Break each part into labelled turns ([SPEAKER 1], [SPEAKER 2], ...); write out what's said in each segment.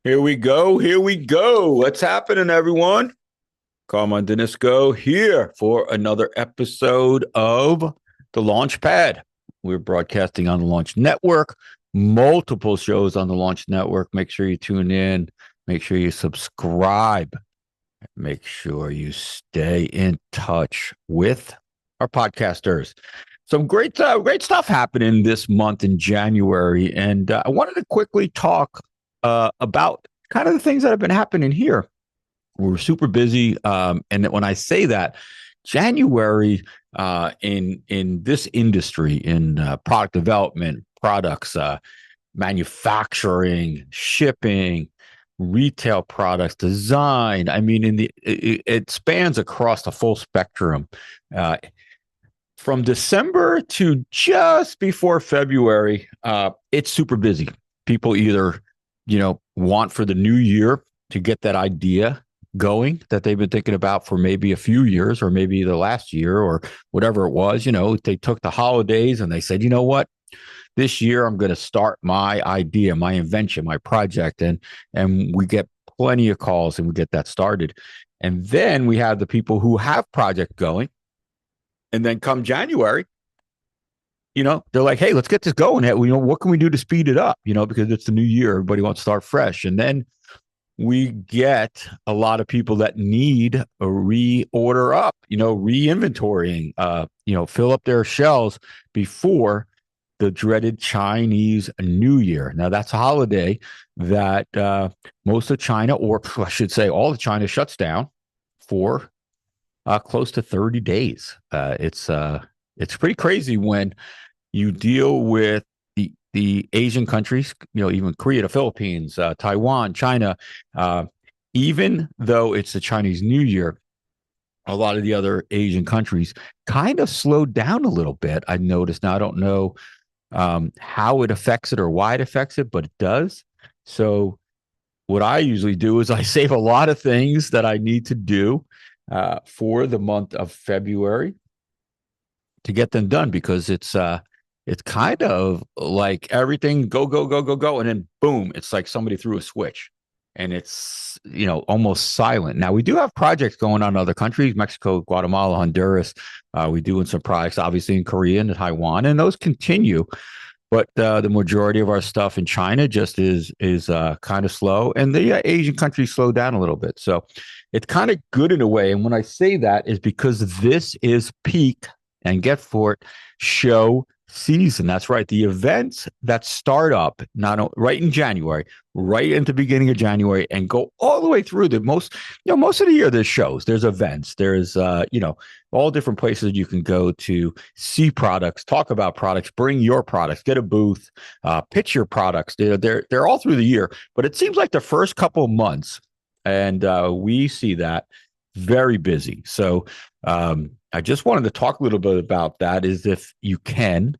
[SPEAKER 1] Here we go. Here we go. What's happening, everyone? Carmine Denisco here for another episode of The Launchpad. We're broadcasting on the Launch Network, multiple shows on the Launch Network. Make sure you tune in. Make sure you subscribe. Make sure you stay in touch with our podcasters. Some great stuff happening this month in January, and I wanted to quickly talk about kind of the things that have been happening here. We're super busy, and when I say that, January in this industry, in product development, products, manufacturing, shipping, retail products, design. I mean, it spans across the full spectrum. Uh, from December to just before February, it's super busy. People either, want for the new year to get that idea going that they've been thinking about for maybe a few years or maybe the last year or whatever it was. They took the holidays and they said, you know what? This year I'm going to start my idea, my invention, my project. And we get plenty of calls and we get that started. And then we have the people who have project going. And then come January, they're like, hey, let's get this going. What can we do to speed it up? Because it's the new year. Everybody wants to start fresh. And then we get a lot of people that need a reorder up, re-inventorying, fill up their shelves before the dreaded Chinese New Year. Now, that's a holiday that most of China, or I should say all of China, shuts down for close to 30 days. It's pretty crazy when you deal with the Asian countries, even Korea, the Philippines, Taiwan, China. Even though it's the Chinese New Year, a lot of the other Asian countries kind of slowed down a little bit. I noticed. Now, I don't know how it affects it or why it affects it, but it does. So what I usually do is I save a lot of things that I need to do for the month of February to get them done, because it's kind of like everything go, go, go, go, go. And then boom, it's like somebody threw a switch and it's, almost silent. Now, we do have projects going on in other countries, Mexico, Guatemala, Honduras. We're doing some projects, obviously, in Korea and Taiwan, and those continue. But the majority of our stuff in China just is kind of slow, and the Asian countries slow down a little bit. So it's kind of good in a way. And when I say that is because this is peak, and get for it, show season. That's right. The events that start up right in January, right at the beginning of January, and go all the way through the most of the year. There's shows, there's events, there's all different places you can go to see products, talk about products, bring your products, get a booth, pitch your products. They're all through the year, but it seems like the first couple of months, and we see that very busy. So I just wanted to talk a little bit about that. Is if you can,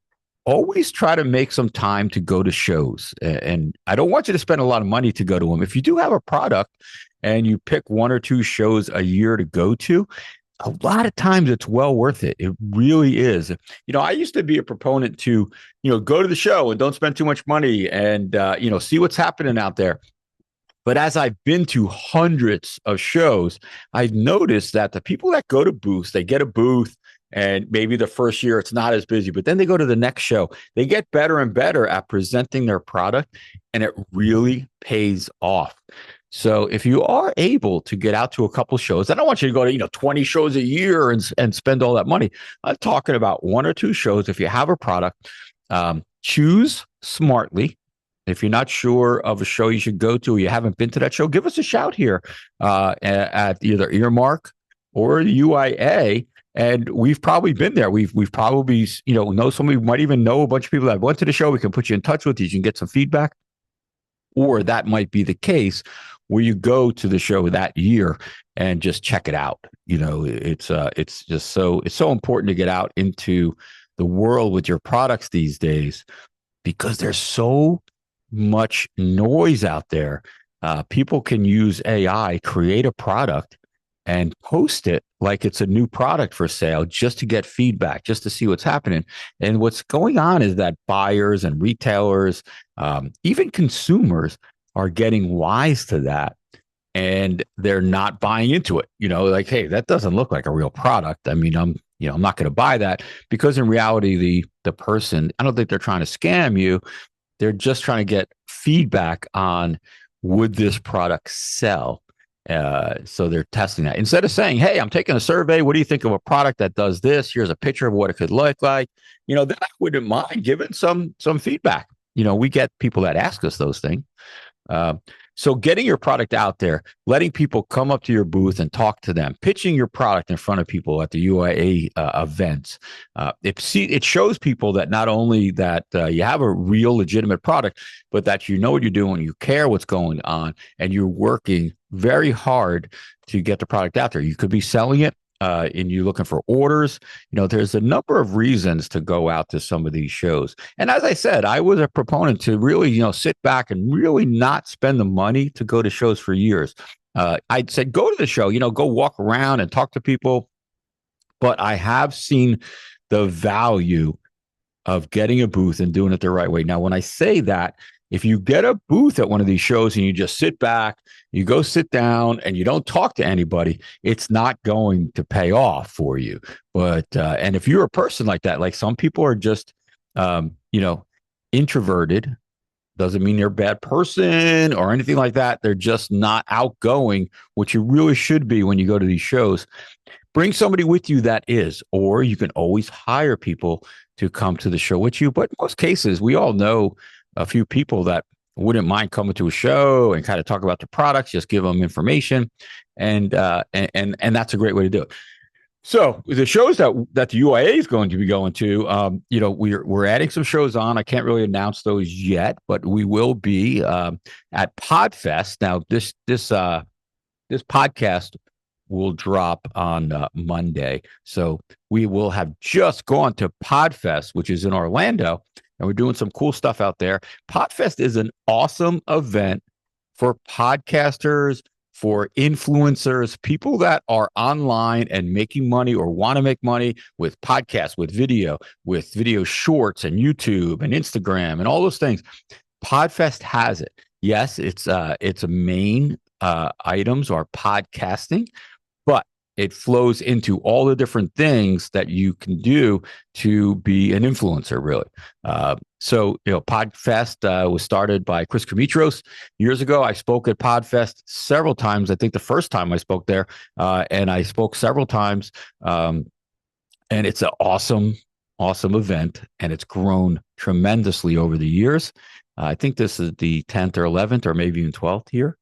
[SPEAKER 1] always try to make some time to go to shows. And I don't want you to spend a lot of money to go to them. If you do have a product and you pick one or two shows a year to go to, a lot of times it's well worth it. It really is. I used to be a proponent to, go to the show and don't spend too much money and, see what's happening out there. But as I've been to hundreds of shows, I've noticed that the people that go to booths, they get a booth, and maybe the first year it's not as busy, but then they go to the next show. They get better and better at presenting their product, and it really pays off. So if you are able to get out to a couple shows, I don't want you to go to 20 shows a year and spend all that money. I'm talking about one or two shows. If you have a product, choose smartly. If you're not sure of a show you should go to, or you haven't been to that show, give us a shout here at either Earmark or UIA. And we've probably been there. We've probably, know somebody, might even know a bunch of people that went to the show. We can put you in touch with you. You can get some feedback. Or that might be the case where you go to the show that year and just check it out. It's so important to get out into the world with your products these days, because there's so much noise out there. People can use AI, create a product, and post it like it's a new product for sale, just to get feedback, just to see what's happening. And what's going on is that buyers and retailers, even consumers, are getting wise to that, and they're not buying into it. Like, hey, that doesn't look like a real product. I mean, I'm not going to buy that, because in reality, the person, I don't think they're trying to scam you. They're just trying to get feedback on, would this product sell? So they're testing that instead of saying, hey, I'm taking a survey. What do you think of a product that does this? Here's a picture of what it could look like. Then I wouldn't mind giving some feedback. We get people that ask us those things. So getting your product out there, letting people come up to your booth and talk to them, pitching your product in front of people at the UIA events. It shows people that not only that you have a real legitimate product, but that you know what you're doing, you care what's going on, and you're working very hard to get the product out there. You could be selling it. And you're looking for orders. There's a number of reasons to go out to some of these shows. And as I said, I was a proponent to really, sit back and really not spend the money to go to shows for years. I said, go to the show, go walk around and talk to people. But I have seen the value of getting a booth and doing it the right way. Now, when I say that, if you get a booth at one of these shows and you just sit back, you go sit down and you don't talk to anybody, it's not going to pay off for you. But, and if you're a person like that, like some people are just, introverted, doesn't mean they're a bad person or anything like that. They're just not outgoing, which you really should be when you go to these shows. Bring somebody with you that is, or you can always hire people to come to the show with you. But in most cases, we all know a few people that wouldn't mind coming to a show and kind of talk about the products, just give them information. And that's a great way to do it. So the shows that the UIA is going to be going to, we're adding some shows on. I can't really announce those yet, but we will be at Podfest. Now, this podcast will drop on Monday. So we will have just gone to Podfest, which is in Orlando, and we're doing some cool stuff out there. Podfest is an awesome event for podcasters, for influencers, people that are online and making money or want to make money with podcasts, with video shorts and YouTube and Instagram and all those things. Podfest has it. Yes, its main items are podcasting, but it flows into all the different things that you can do to be an influencer, really. So Podfest was started by Chris Komitros years ago. I spoke at Podfest several times. I think the first time I spoke there, and I spoke several times. And it's an awesome event, and it's grown tremendously over the years. I think this is the 10th or 11th or maybe even 12th year.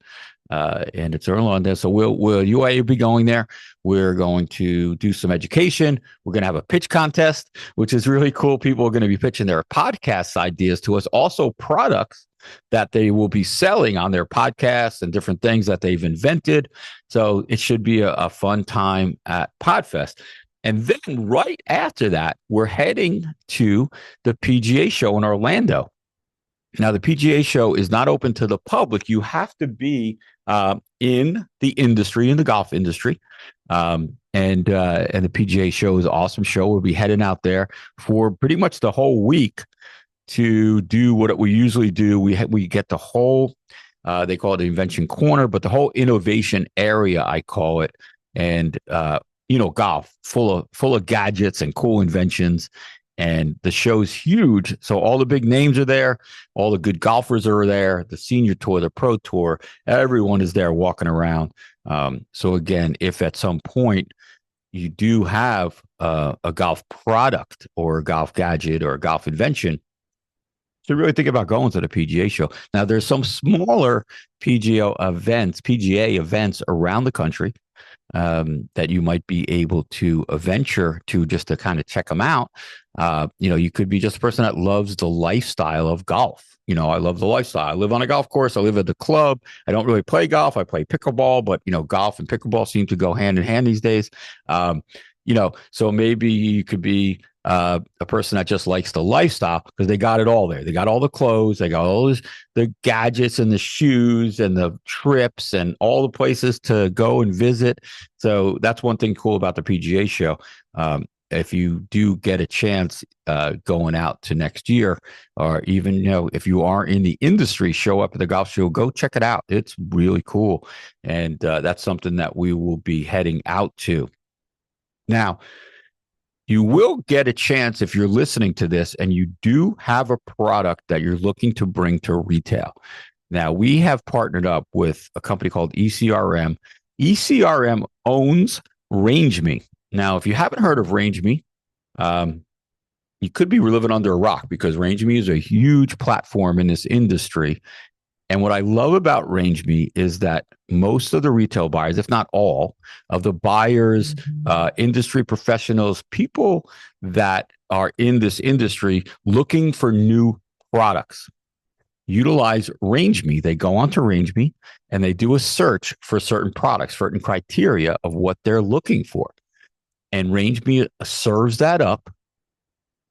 [SPEAKER 1] And it's early on there. So we'll UIA will be going there. We're going to do some education. We're going to have a pitch contest, which is really cool. People are going to be pitching their podcast ideas to us, also products that they will be selling on their podcasts and different things that they've invented. So it should be a fun time at Podfest. And then right after that, we're heading to the PGA show in Orlando. Now, the PGA show is not open to the public. You have to be in the industry, in the golf industry. And the PGA show is an awesome show. We'll be heading out there for pretty much the whole week to do what we usually do. We get the whole, they call it the invention corner, but the whole innovation area, I call it. And, golf full of gadgets and cool inventions. And the show's huge. So all the big names are there. All the good golfers are there. The senior tour, the pro tour, everyone is there walking around. So again, if at some point you do have a golf product or a golf gadget or a golf invention, so really think about going to the PGA show. Now, there's some smaller PGA events around the country that you might be able to venture to just to kind of check them out. You could be just a person that loves the lifestyle of golf. I love the lifestyle. I live on a golf course. I live at the club. I don't really play golf. I play pickleball, but golf and pickleball seem to go hand in hand these days. So maybe you could be a person that just likes the lifestyle because they got it all there. They got all the clothes. They got all the gadgets and the shoes and the trips and all the places to go and visit. So that's one thing cool about the PGA show. if you do get a chance going out to next year, or even, if you are in the industry, show up at the golf show, go check it out. It's really cool. And that's something that we will be heading out to. Now, you will get a chance if you're listening to this and you do have a product that you're looking to bring to retail. Now, we have partnered up with a company called ECRM. ECRM owns RangeMe. Now, if you haven't heard of RangeMe, you could be living under a rock, because RangeMe is a huge platform in this industry. And what I love about RangeMe is that most of the retail buyers, if not all of the buyers, industry professionals, people that are in this industry looking for new products, utilize RangeMe. They go onto RangeMe and they do a search for certain products, certain criteria of what they're looking for. And RangeMe serves that up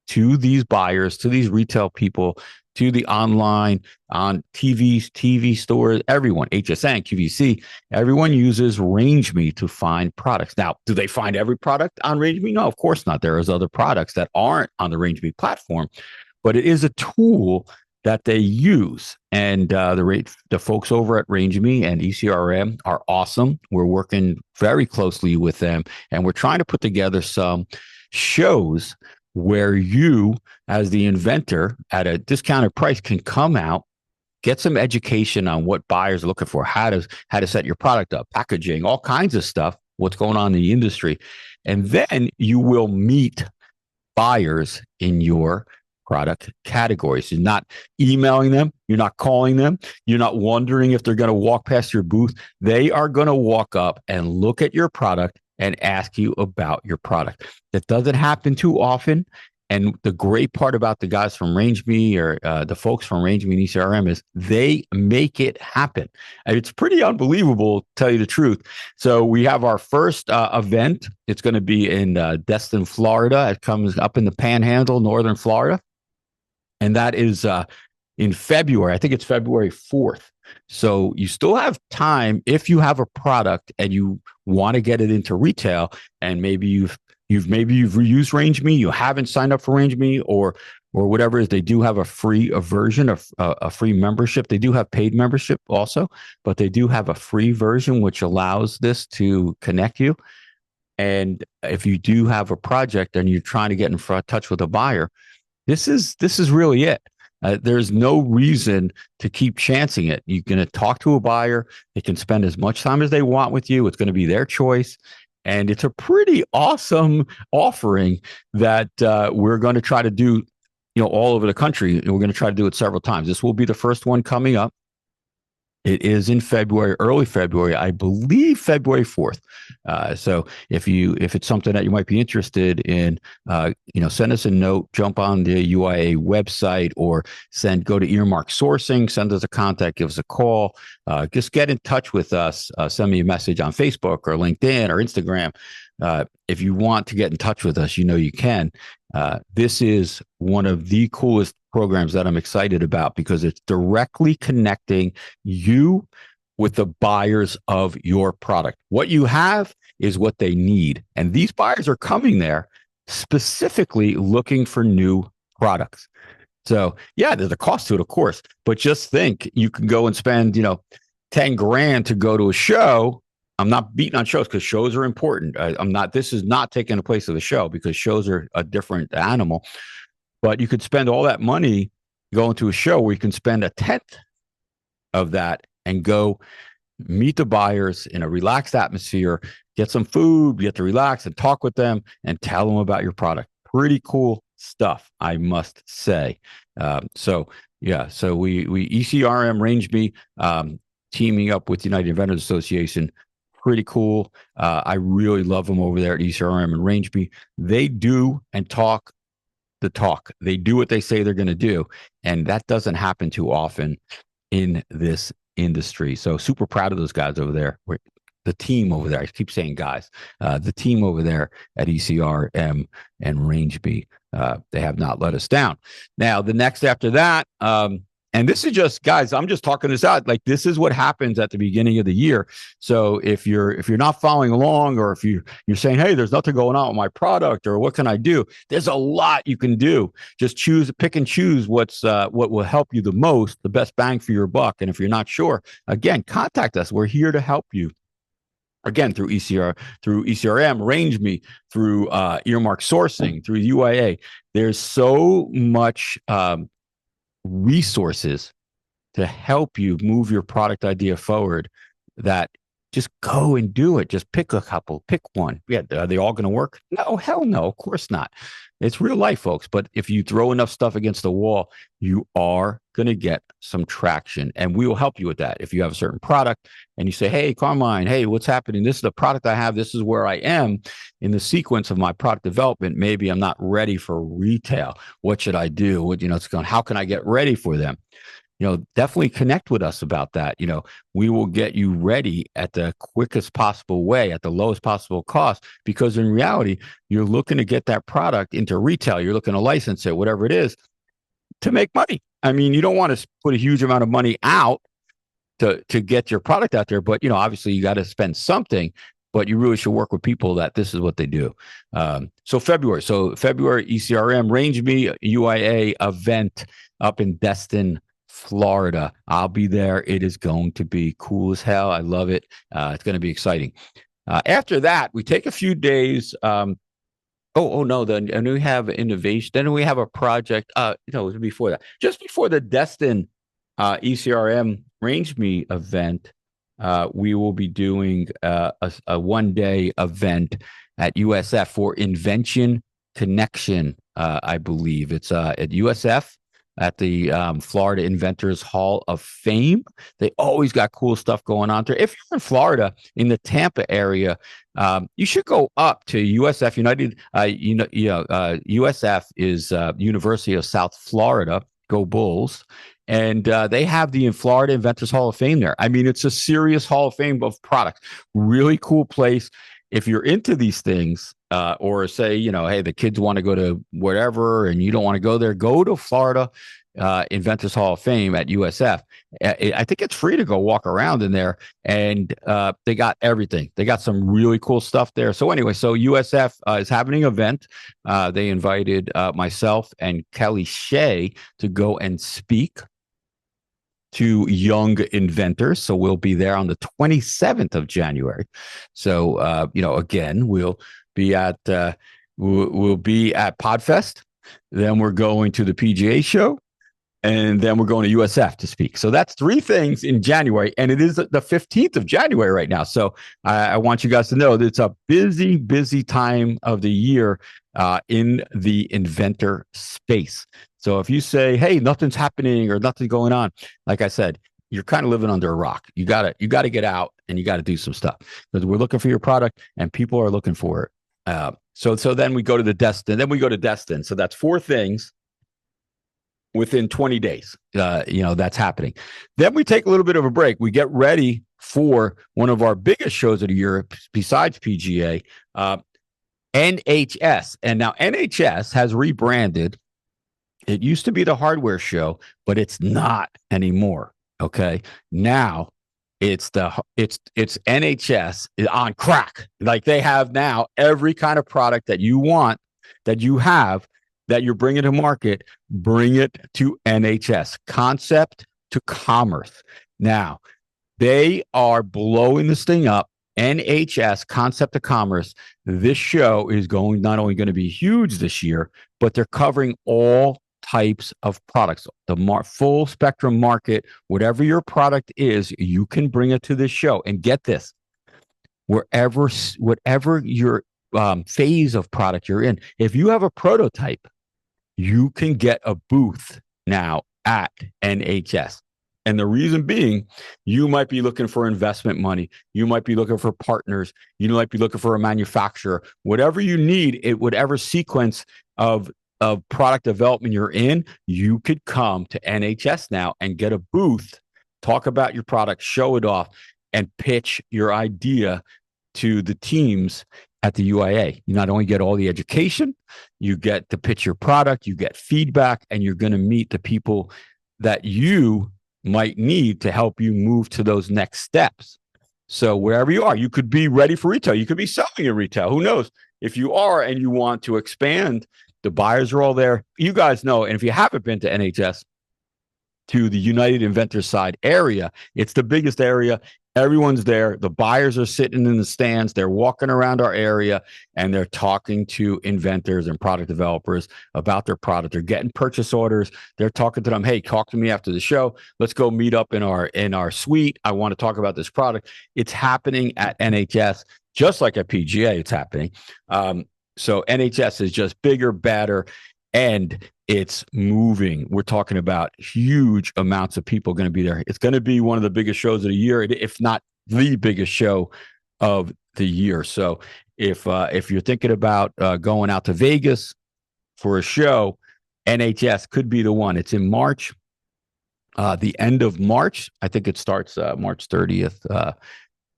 [SPEAKER 1] to these buyers, to these retail people, to the online, on TV stores, everyone, HSN, QVC, everyone uses RangeMe to find products. Now, do they find every product on RangeMe? No, of course not. There is other products that aren't on the RangeMe platform, but it is a tool that they use. And the folks over at RangeMe and ECRM are awesome. We're working very closely with them, and we're trying to put together some shows where you, as the inventor, at a discounted price, can come out, get some education on what buyers are looking for, how to set your product up, packaging, all kinds of stuff, what's going on in the industry. And then you will meet buyers in your product categories. You're not emailing them. You're not calling them. You're not wondering if they're going to walk past your booth. They are going to walk up and look at your product and ask you about your product. That doesn't happen too often. And the great part about the guys from RangeMe, or the folks from RangeMe and ECRM, is they make it happen. And it's pretty unbelievable, to tell you the truth. So we have our first event. It's going to be in Destin, Florida. It comes up in the Panhandle, northern Florida. And that is in February. I think it's February 4th. So you still have time if you have a product and you want to get it into retail, and maybe you've used RangeMe, you haven't signed up for RangeMe, or whatever it is. They do have a free version of a free membership. They do have paid membership also, but they do have a free version which allows this to connect you. And if you do have a project and you're trying to get in touch with a buyer, this is really it. There's no reason to keep chancing it. You're going to talk to a buyer. They can spend as much time as they want with you. It's going to be their choice. And it's a pretty awesome offering that we're going to try to do, all over the country. And we're going to try to do it several times. This will be the first one coming up. It is in February, early February, I believe February 4th. So if it's something that you might be interested in, send us a note, jump on the UIA website, or go to Earmark Sourcing, send us a contact, give us a call, just get in touch with us, send me a message on Facebook or LinkedIn or Instagram. If you want to get in touch with us, you can. This is one of the coolest programs that I'm excited about, because it's directly connecting you with the buyers of your product. What you have is what they need. And these buyers are coming there specifically looking for new products. So yeah, there's a cost to it, of course, but just think, you can go and spend, $10,000 to go to a show. I'm not beating on shows, because shows are important. This is not taking the place of the show, because shows are a different animal. But you could spend all that money going to a show where you can spend a tenth of that and go meet the buyers in a relaxed atmosphere, get some food, get to relax and talk with them and tell them about your product. Pretty cool stuff, I must say. So we ECRM RangeMe, teaming up with the United Inventors Association. Pretty cool. I really love them over there at ECRM and RangeMe. They do and talk the talk. They do what they say they're going to do. And that doesn't happen too often in this industry. So super proud of those guys over there. The team over there. I keep saying guys. The team over there at ECRM and RangeMe. They have not let us down. Now, the next after that, And this is just, guys, I'm just talking this out. Like, this is what happens at the beginning of the year. So if you're not following along, or if you're saying, hey, there's nothing going on with my product, or what can I do? There's a lot you can do. Just pick and choose what will help you the most, the best bang for your buck. And if you're not sure, again, contact us. We're here to help you. Again, through ECRM, Range Me, through earmark sourcing, through UIA. There's so much resources to help you move your product idea forward, that just go and do it. Just pick a couple, pick one. Yeah, are they all going to work? No, hell no, of course not. It's real life, folks. But if you throw enough stuff against the wall, you are going to get some traction, and we will help you with that. If you have a certain product and you say, hey, Carmine, hey, what's happening? This is the product I have. This is where I am in the sequence of my product development. Maybe I'm not ready for retail. What should I do? How can I get ready for them? Definitely connect with us about that. We will get you ready at the quickest possible way, at the lowest possible cost, because in reality, you're looking to get that product into retail. You're looking to license it, whatever it is, to make money. I mean, you don't want to put a huge amount of money out to get your product out there, but, obviously you got to spend something, but you really should work with people that this is what they do. So February ECRM, Range Me, UIA event up in Destin, Florida. I'll be there. It is going to be cool as hell. I love it. It's going to be exciting. After that, we take a few days. No. And we have innovation. Then we have a project. Before that, just before the Destin ECRM Range Me event, we will be doing a 1-day event at USF for Invention Connection. I believe it's at USF, at the Florida Inventors Hall of Fame. They always got cool stuff going on there. If you're in Florida, in the Tampa area, you should go up to USF United. USF is University of South Florida. Go Bulls. And they have the Florida Inventors Hall of Fame there. I mean, it's a serious Hall of Fame of products. Really cool place. If you're into these things, or say, hey, the kids want to go to whatever and you don't want to go there, go to Florida Inventors Hall of Fame at USF. I think it's free to go walk around in there, and they got everything. They got some really cool stuff there. So anyway, USF is having an event. They invited myself and Kelly Shea to go and speak to young inventors. So we'll be there on the 27th of January. So, again, we'll be at Podfest. Then we're going to the PGA show, and then we're going to USF to speak. So that's 3 things in January, and it is the 15th of January right now. So I want you guys to know that it's a busy, busy time of the year in the inventor space. So if you say, hey, nothing's happening or nothing's going on, like I said, you're kind of living under a rock. You got to get out and you got to do some stuff, because we're looking for your product and people are looking for it. So then we go to the Destin. Then we go to Destin. So that's 4 things within 20 days. That's happening. Then we take a little bit of a break. We get ready for one of our biggest shows of the year besides PGA, NHS. And now NHS has rebranded. It used to be the hardware show, but it's not anymore. Okay. Now it's NHS on crack. Like, they have now every kind of product that you want, that you have, that you're bringing to market, bring it to NHS. Concept to commerce. Now, they are blowing this thing up. NHS, Concept to Commerce. This show is not only going to be huge this year, but they're covering all types of products, the full spectrum market. Whatever your product is, you can bring it to this show. And get this, whatever your phase of product you're in, if you have a prototype, you can get a booth now at NHS. And the reason being, you might be looking for investment money. You might be looking for partners. You might be looking for a manufacturer. Whatever you need, whatever sequence of product development you're in, you could come to NHS now and get a booth, talk about your product, show it off, and pitch your idea to the teams at the UIA. You not only get all the education, you get to pitch your product, you get feedback, and you're going to meet the people that you might need to help you move to those next steps. So wherever you are, you could be ready for retail. You could be selling in retail. Who knows? If you are and you want to expand, the buyers are all there. You guys know. And if you haven't been to NHS, to the United Inventor Side area, it's the biggest area. Everyone's there. The buyers are sitting in the stands. They're walking around our area and they're talking to inventors and product developers about their product. They're getting purchase orders. They're talking to them. Hey, talk to me after the show. Let's go meet up in our suite. I want to talk about this product. It's happening at NHS, just like at PGA. It's happening. So NHS is just bigger, better, and it's moving. We're talking about huge amounts of people going to be there. It's going to be one of the biggest shows of the year, if not the biggest show of the year. So if you're thinking about going out to Vegas for a show, NHS could be the one. It's in March, the end of March. I think it starts March 30th.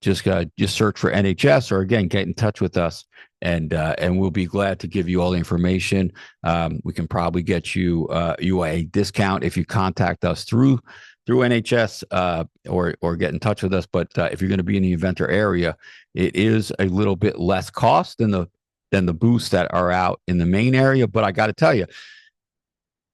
[SPEAKER 1] Just search for NHS, or again, get in touch with us, and we'll be glad to give you all the information. We can probably get you a discount if you contact us through NHS, or get in touch with us. But if you're going to be in the inventor area, it is a little bit less cost than the booths that are out in the main area. But I got to tell you,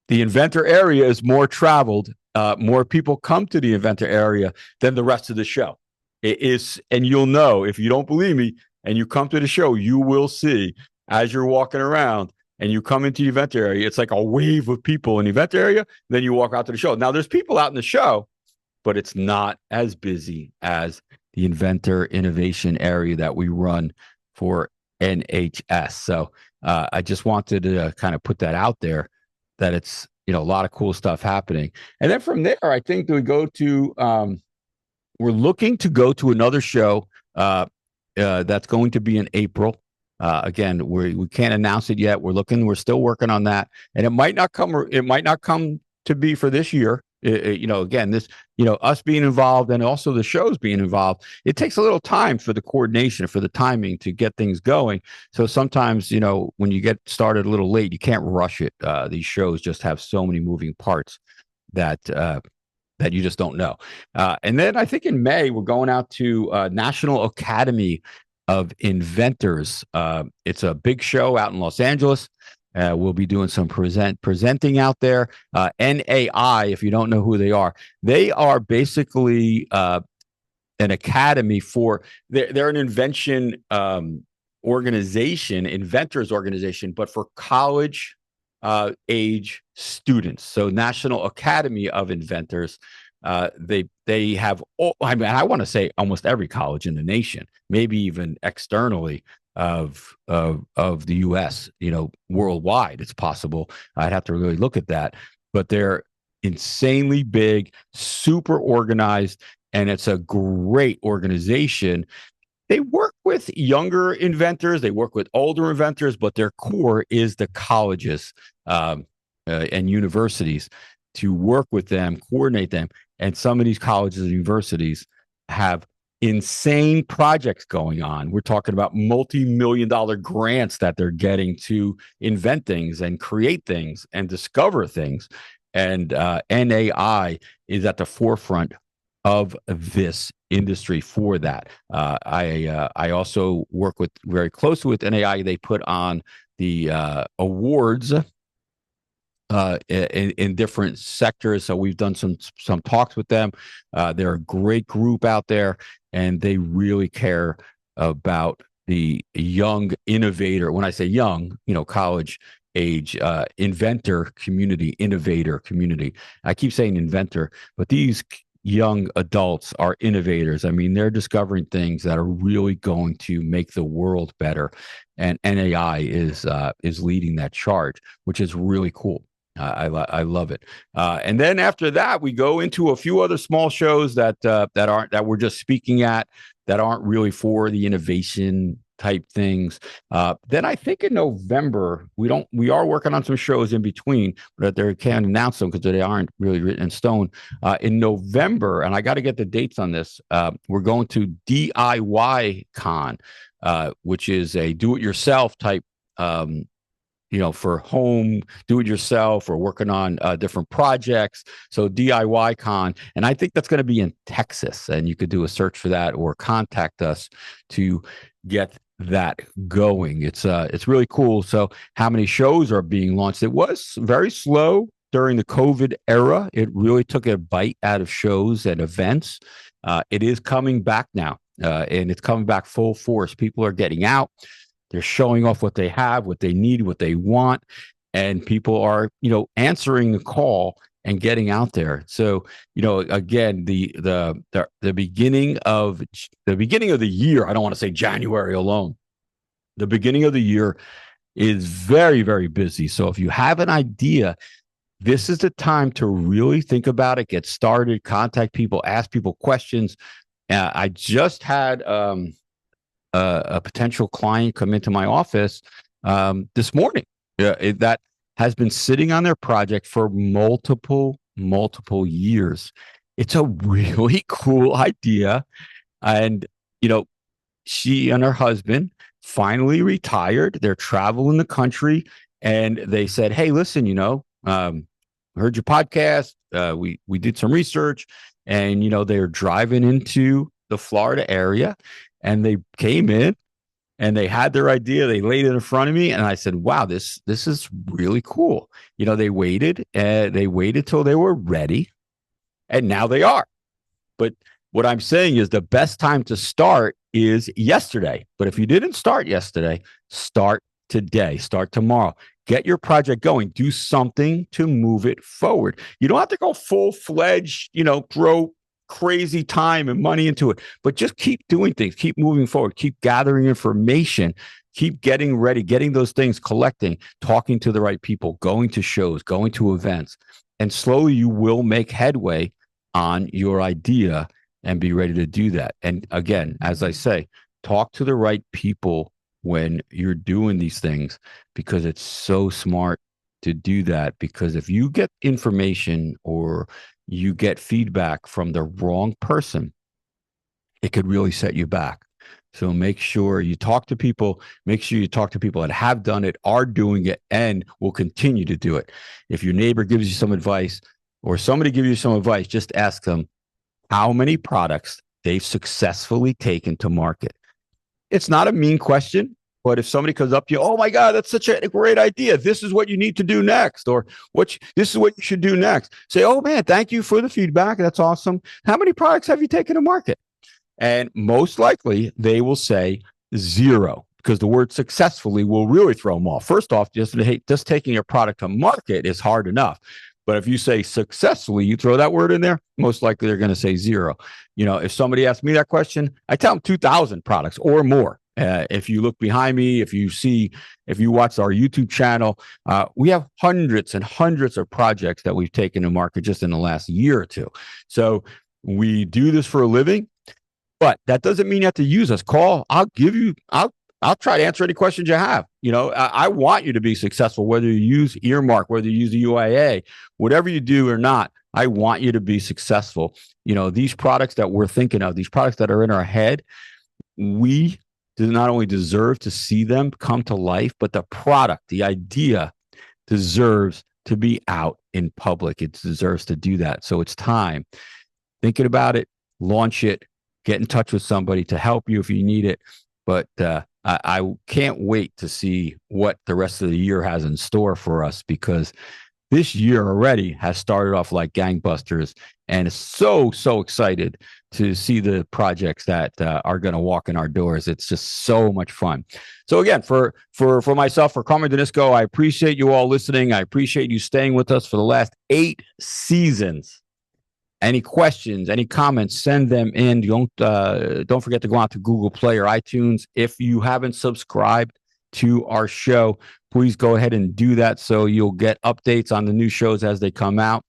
[SPEAKER 1] the inventor area is more traveled. More people come to the inventor area than the rest of the show. It is, and you'll know if you don't believe me and you come to the show, you will see as you're walking around and you come into the event area, it's like a wave of people in the event area. Then you walk out to the show. Now there's people out in the show, but it's not as busy as the inventor innovation area that we run for NHS. So I just wanted to kind of put that out there, that it's, a lot of cool stuff happening. And then from there, I think we go to, we're looking to go to another show that's going to be in April. Again, we can't announce it yet. We're still working on that, and it might not come to be for this year. Again, this, us being involved and also the shows being involved, it takes a little time for the coordination, for the timing to get things going. So sometimes, when you get started a little late, you can't rush it. These shows just have so many moving parts that you just don't know. And then I think in May, we're going out to National Academy of Inventors. It's a big show out in Los Angeles. We'll be doing some presenting out there. NAI, if you don't know who they are basically an academy for, they're an invention organization, inventors organization, but for college age students. So National Academy of Inventors, they have, I want to say almost every college in the nation, maybe even externally of the US, worldwide. It's possible. I'd have to really look at that, but they're insanely big, super organized, and it's a great organization. They work with younger inventors, they work with older inventors, but their core is the colleges and universities, to work with them, coordinate them. And some of these colleges and universities have insane projects going on. We're talking about multi-million-dollar grants that they're getting to invent things and create things and discover things. And NAI is at the forefront of this industry for that. I also work very closely with NAI. They put on the awards in different sectors. So we've done some talks with them. They're a great group out there, and they really care about the young innovator. When I say young, college age inventor community, innovator community. I keep saying inventor, but these young adults are innovators. I mean, they're discovering things that are really going to make the world better, and NAI is leading that charge, which is really cool. I love it. And then after that, we go into a few other small shows that we're just speaking at, that aren't really for the innovation type things. Then I think in November, we are working on some shows in between, but they can't announce them because they aren't really written in stone. In November, and I got to get the dates on this, we're going to DIY Con, which is a do-it-yourself type for home do it yourself or working on different projects. So DIY Con, and I think that's going to be in Texas, and you could do a search for that or contact us to get that going. It's really cool. So how many shows are being launched? It was very slow during the COVID era. It really took a bite out of shows and events. It is coming back now, and it's coming back full force. People are getting out. They're showing off what they have, what they need, what they want, and people are, answering the call and getting out there. So, again, the beginning of the year, I don't want to say January alone. The beginning of the year is very, very busy. So if you have an idea, this is the time to really think about it, get started, contact people, ask people questions. I just had a potential client come into my office this morning that has been sitting on their project for multiple years. It's a really cool idea. And, she and her husband finally retired. They're traveling the country, and they said, hey, listen, heard your podcast. We did some research, and, they're driving into the Florida area, and they came in and they had their idea. They laid it in front of me, and I said, wow, this is really cool. They waited till they were ready, and now they are. But what I'm saying is the best time to start is yesterday. But if you didn't start yesterday, start today, start tomorrow. Get your project going. Do something to move it forward. You don't have to go full-fledged, throw crazy time and money into it, but just keep doing things, keep moving forward, keep gathering information, keep getting ready, getting those things, collecting, talking to the right people, going to shows, going to events, and slowly you will make headway on your idea and be ready to do that. And again, as I say, talk to the right people when you're doing these things, because it's so smart to do that. Because if you get information or you get feedback from the wrong person, it could really set you back. So make sure you talk to people. Make sure you talk to people that have done it, are doing it, and will continue to do it. If your neighbor gives you some advice or somebody gives you some advice, just ask them how many products they've successfully taken to market. It's not a mean question, but if somebody comes up to you, oh my God, that's such a great idea. This is what you need to do next, or this is what you should do next. Say, oh man, thank you for the feedback. That's awesome. How many products have you taken to market? And most likely they will say 0, because the word successfully will really throw them off. First off, just taking your product to market is hard enough. But if you say successfully, you throw that word in there, most likely they're going to say 0. If somebody asks me that question, I tell them 2,000 products or more. If you look behind me, if you watch our YouTube channel, we have hundreds and hundreds of projects that we've taken to market just in the last year or two. So we do this for a living, but that doesn't mean you have to use us. Call. I'll try to answer any questions you have. I want you to be successful, whether you use Earmark, whether you use the UIA, whatever you do or not. I want you to be successful. These products that we're thinking of, these products that are in our head, we do not only deserve to see them come to life, but the product, the idea, deserves to be out in public. It deserves to do that. So it's time. Thinking about it, launch it, get in touch with somebody to help you if you need it. But I can't wait to see what the rest of the year has in store for us, because this year already has started off like gangbusters, and it's so excited to see the projects that are going to walk in our doors. It's just so much fun. So again, for myself, for Carmen Danisco, I appreciate you all listening. I appreciate you staying with us for the last 8 seasons. Any questions, any comments, send them in. Don't forget to go out to Google Play or iTunes. If you haven't subscribed to our show, please go ahead and do that so you'll get updates on the new shows as they come out.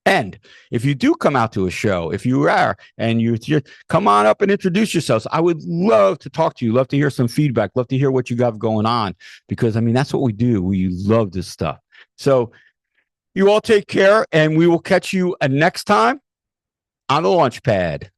[SPEAKER 1] And if you do come out to a show, if you are, and you're come on up and introduce yourselves. I would love to talk to you, love to hear some feedback, love to hear what you got going on, because, that's what we do. We love this stuff. So you all take care, and we will catch you next time on the Launchpad.